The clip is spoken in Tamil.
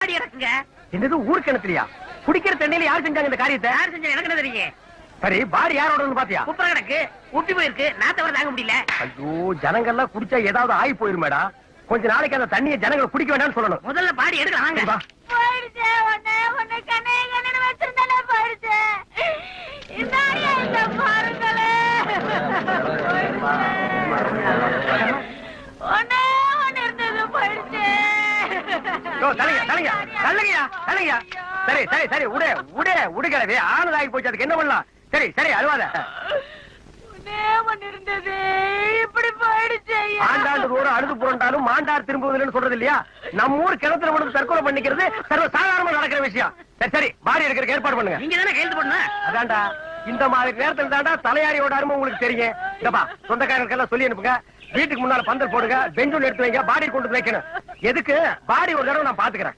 பாடி இறக்குங்க. என்னது ஊர் கிணத்துலயா? குடிக்கிற தண்ணியில யார் செஞ்சாங்க இந்த காரியத்தை? யார் செஞ்சா எனக்கு என்ன தெரியும்? சரி பாடி யாரோட பாத்தியா? குப்பரை கிடக்கு, ஊட்டி போயிருக்கு, நாத்த வர தாங்க முடியல. ஐயோ ஜனங்கள்லாம் குடிச்சா ஏதாவது ஆகி போயிருமேடா. கொஞ்ச நாளைக்கு அந்த தண்ணியை ஜனங்களை குடிக்க வேண்டாம்னு சொல்லணும். முதல்ல பாடி எடுக்கலாம். போயிடுச்சு ஒண்ணு கண்ணே கண்ணு வச்சிருந்தாலே போயிடுச்சு. இந்தாரியா இந்த பாருங்களே ஒண்ணு இருந்தது போயிடுச்சு. சரி சரி சரி உடுகளவே ஆனதாகி போச்சு. அதுக்கு என்ன பண்ணலாம்? சரி சரி அழுவாத. ஒண்ணு இருந்தது இப்படி போயிடுச்சு. ஆண்டாண்டு தூரம் அழுது புரண்டாலும் மாண்டார் திரும்புவதில்லைன்னு சொல்றது இல்லையா? நம்ம ஊர் கிணத்துல மட்டும் தற்கொலை பண்ணிக்கிறது சர்வ சாதாரணமா நடக்கிற விஷயம். சரி சரி பாடி எடுக்கிறதுக்கு ஏற்பாடு பண்ணுங்க. நீங்க தானே கையெழுத்து பண்ணணும். அதான்டா இந்த மாதிரி நேரத்தில் தாண்டா தலையாரியோட அருமை உங்களுக்கு தெரியும். இந்தப்பா சொந்தக்காரர்களுக்கெல்லாம் சொல்லி அனுப்புங்க. வீட்டுக்கு முன்னால பந்தல் போடுங்க, பெஞ்சு எடுத்து வைங்க, பாடி கொண்டு வைக்கணும். எதுக்கு? பாடி ஒரு தடவை நான் பாத்துக்கிறேன்.